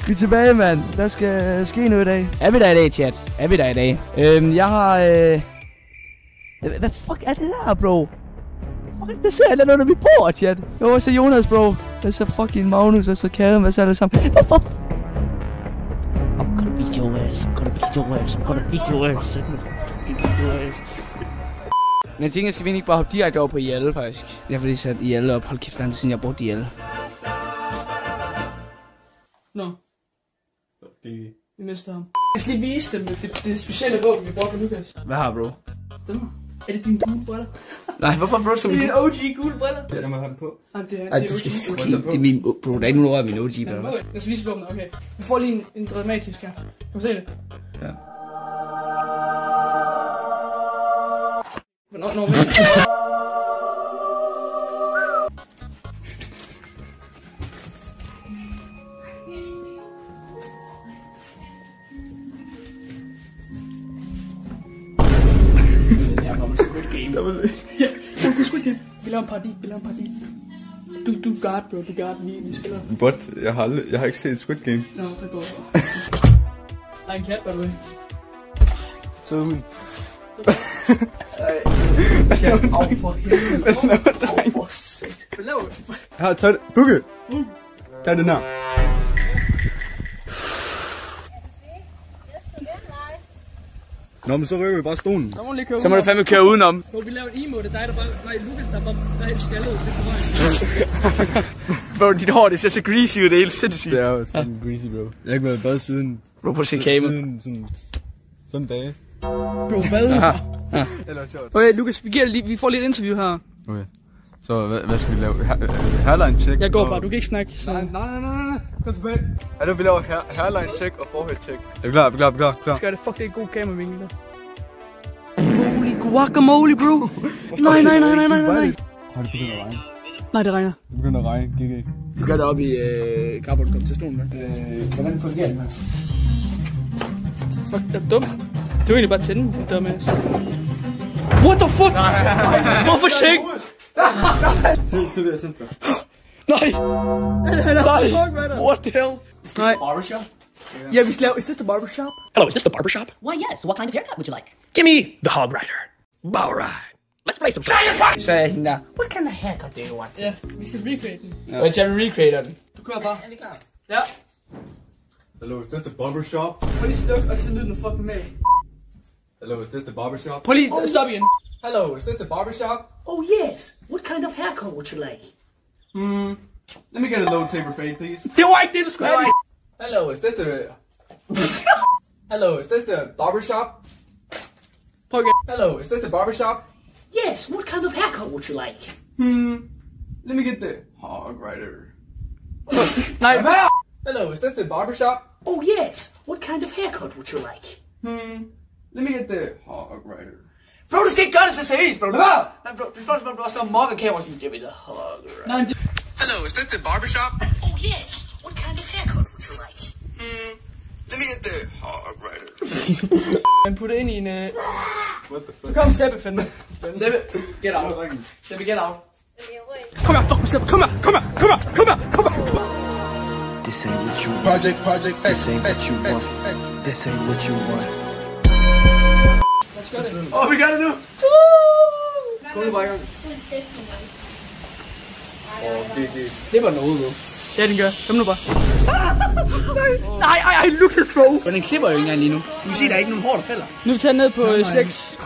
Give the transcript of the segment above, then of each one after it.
Vi er tilbage, mand. Der skal ske noget i dag. Er vi der i dag, chat? Er vi der i dag? Jeg har... Hvad fuck er det der, bro? Fuck, det ser jeg under mit bord, chat. Jo, så Jonas, bro. Der så fucking Magnus, og så Kaden, hvad så er det sammen? Hvorfor? I'm gonna beat your ass. I'm gonna beat your ass. I'm gonna beat your ass. I'm gonna beat your ass. Men jeg tænker, skal vi ikke bare hoppe direkte over på IL, faktisk? Jeg vil lige sætte IL op. Hold kæft, det er siden jeg brugte IL. Nå. Vi mister ham. Jeg skal lige vise dem det specielle våben, vi bruger på Lukas. Hvad har bro? Dem. Er det dine gule briller? Nej, hvorfor bro? Det er dine OG gule briller. Ja, jeg må have dem på. Nej, det er Ej, du skal fucking... Det er min... Bro, der er ikke nogen ord af min OG briller. Jeg skal vise våbnet, okay. Vi får lige en dramatisk her. Kan du se det? Ja. Nå, ja, Squid Game. Vi laver en parodi, Du guard, bro, du guard, vi spiller. But, jeg har ikke set Squid Game. Nå, det går. Der er en kat, by the way. Så hun. Au for helvede. Au for sat. Hvad laver du? Her, tag det. Bugge. Tag den her. Nå, men så rykker vi bare stolen. Så må du fandme køre udenom. Bro, vi laver et emote, det er dig, der bare... Nej, Lukas, der er helt skaldet. Det er for mig. Bro, dit hår, det ser så greasy ud, det er helt sindssygt. Det er jo sådan greasy, bro. Jeg har ikke været i bad siden... Bro, prøv at se kamera. Siden sådan 5 dage. Bro, hvad? Eller sjovt. Okay, Lukas, vi får lidt interview her. Okay. Så hvad skal vi lave? Hairline check? Jeg går bare, du kan ikke snakke. Så... Nej. Kom tilbage. Ja, vi laver hairline check og forehead check. Er vi klar? Skal det? Fuck, det er en god kameravinkel der. Holy guacamole, bro. Nej. Har det begyndt at regne? Nej, det regner. Det begynder at regne, GG. Du gør det op i Carbon, kom til stolen der. Hvordan fungerer den her? Fuck, det er dumt. Det er jo egentlig bare tænde, det dumbass. What the fuck? Hvorfor shake? Så vil jeg sende dig. Nej! What the hell? Nej. Barbershop? Ja, vi skal lave... Is this the barbershop? Hello, is this the barbershop? Why, yes. What kind of haircut would you like? Give me the Hog Rider. All right. Let's play some... Så er hende der. What kind of haircut do you want? Ja, vi skal recreate den. Og jeg tager recreater den. Du kører bare. Er vi klar? Ja. Hello, is this the barbershop? Prøv lige sluk, og så lyder den fucking med. Hello, is this the barbershop? Prøv lige, stop igen. Hello, is this the barbershop? Oh, yes. What kind of haircut would you like? Let me get a low taper fade, please. Det var ikke det, du skulle have. Hello, is this the... Hello, is this the barbershop? Prøv igen. Hello, is this the barbershop? Yes. What kind of haircut would you like? Let me get the Hog Rider. Nej. Hello, is this the barbershop? Oh, yes. What kind of haircut would you like? Let me get the Hog Rider. Bro, du skal ikke gøre det så seriøst, bro. Nej, bro, du står bare stå og mokke kamera og sige, jeg vil da hugger. Nej, det... Hello, is this the barbershop? Oh, yes. What kind of haircut would you like? Let me get the Hog Rider. Man putter ind i en... What the fuck? Så kom Sebbe, fandme. Sebbe, get out. Sebbe, get out. Kom her, fuck Sebbe. Kom her. This ain't what you want. Project. This ain't what you want. This ain't what you want. Vi gør det nu. Kom nu bare i gang. Det var noget, bro. Ja, den gør. Kom nu bare. Nej, Lucas, bro. Men den klipper jo ikke engang lige nu. Du kan se, der er ikke nogen hår, der falder. Nu er vi taget ned på 6.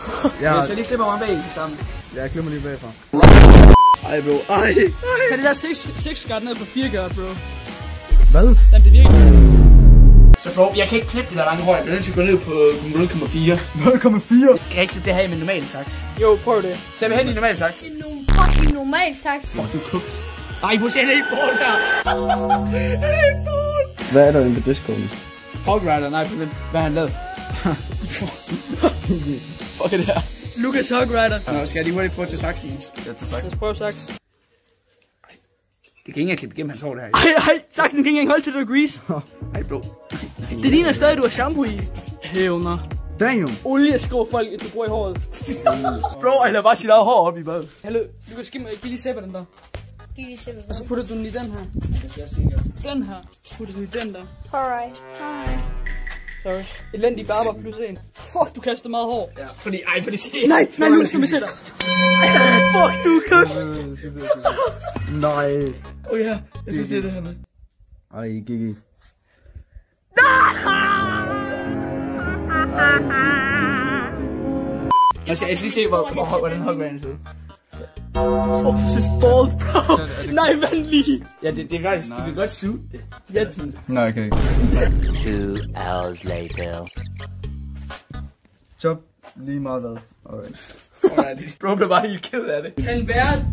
Ja, Så lige klipper mig bag i stammen. jeg klipper lige bagfra. Ej, bro. Ej. Tag det der 6 guard ned på 4 guard, bro. Hvad? Jamen, det virker. Så bro, jeg kan ikke klippe det der lange hår. Jeg bliver nødt til at gå ned på 0,4. 0,4? Kan jeg ikke klippe det her i min normale saks? Jo, prøv det. Så jeg vil hen i normale saks. Det er nogle fucking normalt sagt. Fuck, du er kugt. Ej, prøv at se, det er ikke bål der. Det er ikke bål. Hvad er der inde på Discorden? Hog Rider, nej, hvad har han lavet? Fuck er det her? Lucas Hog Rider. Nå, skal jeg lige hurtigt prøve til saksen? Ja, til sagt. Lad os prøve saks. Det kan ikke engang klippe igennem hans hår, det her. Ej, saksen kan ikke engang holde til det grease. Ej, bro. Det ligner stadig, du har shampoo i. Hævner. Damn. Olie skriver folk, at du bruger i håret. Bro, han lader bare sit eget hår op i badet. Hallo, Lucas, giv lige sæbe den der. de se Og så putter du den i den her. Den her putter du i den der. Alright. Sorry. Elendig barber plus 1. Fuck, du kaster meget hår. Ja, fordi se. Nej, nu skal vi se dig. Fuck, du kan. Nej. Oh ja, jeg synes det er det her med. Ej, Gigi. Jeg skal lige se, hvordan Hogwarts ser ud. Fuck, du synes bald, bro. Nej, vent lige. Ja, det er faktisk, du kan godt suge det. Ja, Nej, okay. 2 hours later. Chop lige meget hvad. Alright. bro blev bare helt ked af det. Kan være,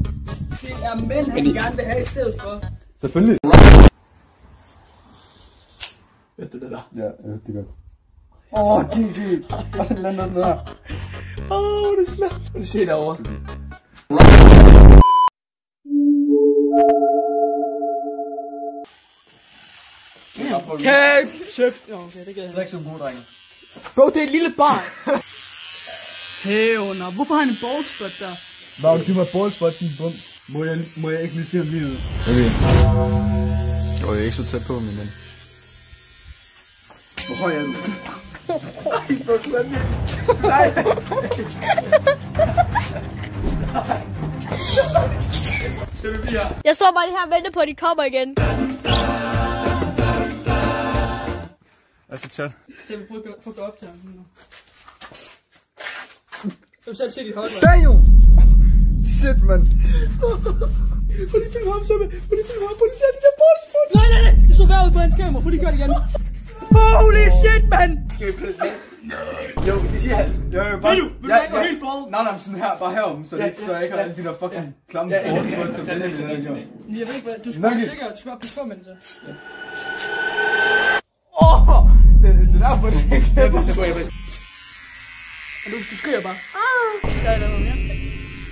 det er mænd, han gerne vil have i stedet for. Selvfølgelig. Ved du det der? Ja, det er godt. Gigi. Lad os ned her. Det er slemt. Du se derovre. Kæft. Okay, det gad jeg. Det er ikke så gode drenge. Bro, det er et lille barn. Hævner. Hvorfor har han en ballspot der? Bare giv mig ballspot i bum. Må jeg ikke lige se ham lige ud? Okay. Jeg er ikke så tæt på, min ven. Hvor høj er du? Jeg står bare lige her og venter på, at de kommer igen. Altså, chat. Så vi prøver at gå op til ham nu. Jeg vil selv se dit højde. Daniel! Shit, man. Prøv lige filme ham, Sømme. Prøv lige filme ham. Prøv lige se de der ballspots. Nej. Jeg så vejret på hans kamera. Prøv lige gør det igen. Holy shit, man. Skal vi prøve det? Jo, det siger han. Vil du ikke gå helt ball? Nej, sådan her, bare herom, så jeg ikke har alle de der fucking klamme ballspot, som det er. Jeg ved ikke hvad. Du skal være sikker. Du skal bare passe på med det så. Det der på det ikke. Det er bare så godt. Og du skriger bare. Der er noget mere.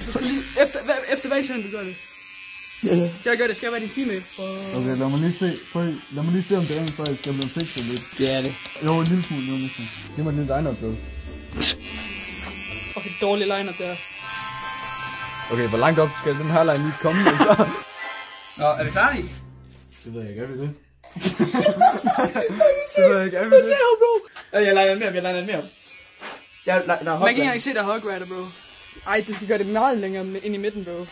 Du skal lige, efter hver gang du gør det. Skal jeg gøre det? Skal jeg være din teammate? Okay, lad mig lige se, om det er faktisk skal blive fikset lidt. Det er det. Jo, en lille smule, næsten. Giv mig en lille line-up, Okay, dårlig line-up der. Okay, hvor langt op skal den her line lige komme, så? Nå, er vi færdige? Det ved jeg ikke, er vi det? Det ved jeg ikke, er vi det? Jeg legner mere. Man kan ikke engang se der Hogwarts, bro. Ej, du skal gøre det meget længere ind i midten, bro. 1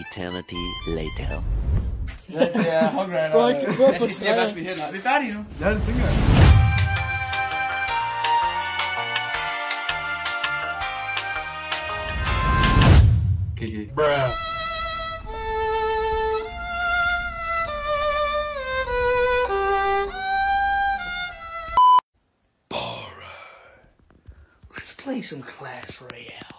eternity later. Ja, det er Hogwarts. Jeg skal bare spille hænder. Er vi færdige nu? Ja, det tænker jeg. Okay. Bruh. Let's play some Clash Royale.